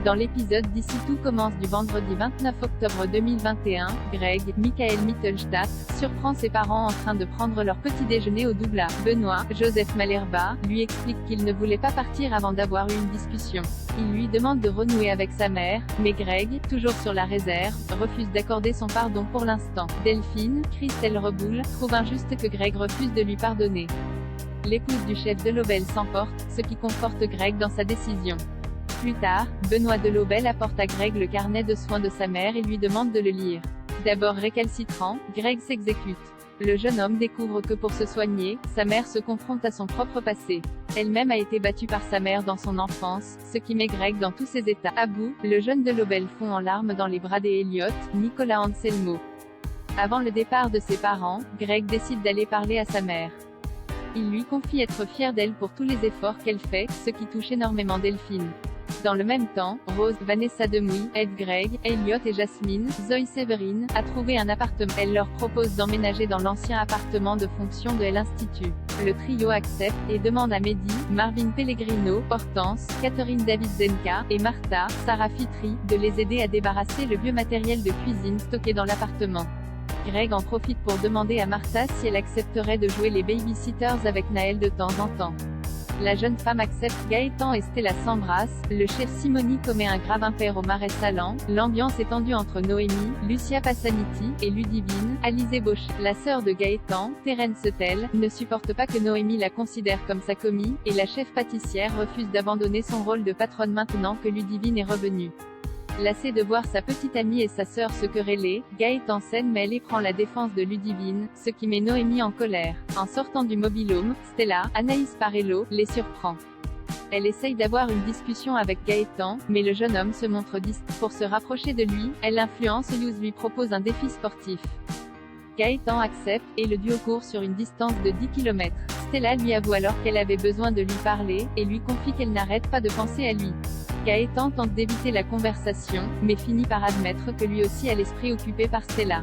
Dans l'épisode D'ici tout commence du vendredi 29 octobre 2021, Greg, Michael Mittelstadt, surprend ses parents en train de prendre leur petit déjeuner au Douglas. Benoît, Joseph Malherba, lui explique qu'il ne voulait pas partir avant d'avoir eu une discussion. Il lui demande de renouer avec sa mère, mais Greg, toujours sur la réserve, refuse d'accorder son pardon pour l'instant. Delphine, Christelle Reboul, trouve injuste que Greg refuse de lui pardonner. L'épouse du chef de Lobel s'emporte, ce qui conforte Greg dans sa décision. Plus tard, Benoît de Lobel apporte à Greg le carnet de soins de sa mère et lui demande de le lire. D'abord récalcitrant, Greg s'exécute. Le jeune homme découvre que pour se soigner, sa mère se confronte à son propre passé. Elle-même a été battue par sa mère dans son enfance, ce qui met Greg dans tous ses états. À bout, le jeune de Lobel fond en larmes dans les bras des Elliott, Nicolas Anselmo. Avant le départ de ses parents, Greg décide d'aller parler à sa mère. Il lui confie être fier d'elle pour tous les efforts qu'elle fait, ce qui touche énormément Delphine. Dans le même temps, Rose, Vanessa Demouy, Ed Greg, Elliott et Jasmine, Zoe Séverine, a trouvé un appartement. Elle leur propose d'emménager dans l'ancien appartement de fonction de l'Institut. Le trio accepte, et demande à Mehdi, Marvin Pellegrino, Hortense, Catherine David-Zenka, et Martha, Sarah Fitri, de les aider à débarrasser le vieux matériel de cuisine stocké dans l'appartement. Greg en profite pour demander à Martha si elle accepterait de jouer les babysitters avec Naël de temps en temps. La jeune femme accepte. Gaëtan et Stella s'embrassent, le chef Simoni commet un grave impair au Marais Salant, l'ambiance est tendue entre Noémie, Lucia Passaniti, et Ludivine, Alizée Bosch. La sœur de Gaëtan, Terence Tell, ne supporte pas que Noémie la considère comme sa commis, et la chef pâtissière refuse d'abandonner son rôle de patronne maintenant que Ludivine est revenue. Lassé de voir sa petite amie et sa sœur se quereller, Gaëtan s'en mêle et prend la défense de Ludivine, ce qui met Noémie en colère. En sortant du mobil-home, Stella, Anaïs Parello, les surprend. Elle essaye d'avoir une discussion avec Gaëtan, mais le jeune homme se montre distant. Pour se rapprocher de lui, elle influence et lui propose un défi sportif. Gaëtan accepte, et le duo court sur une distance de 10 km. Stella lui avoue alors qu'elle avait besoin de lui parler, et lui confie qu'elle n'arrête pas de penser à lui. Gaëtan tente d'éviter la conversation, mais finit par admettre que lui aussi a l'esprit occupé par Stella.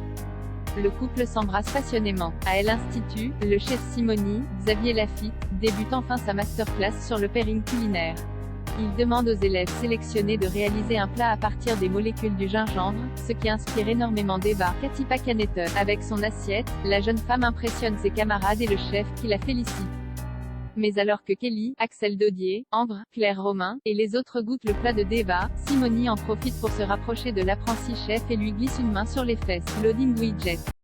Le couple s'embrasse passionnément. À l'Institut, le chef Simoni, Xavier Lafitte, débute enfin sa masterclass sur le pairing culinaire. Il demande aux élèves sélectionnés de réaliser un plat à partir des molécules du gingembre, ce qui inspire énormément d'Eva. Cathy Pacanetter. Avec son assiette, la jeune femme impressionne ses camarades et le chef, qui la félicite. Mais alors que Kelly, Axel Dodier, Ambre, Claire Romain, et les autres goûtent le plat de Deva, Simoni en profite pour se rapprocher de l'apprenti chef et lui glisse une main sur les fesses. Loading widget.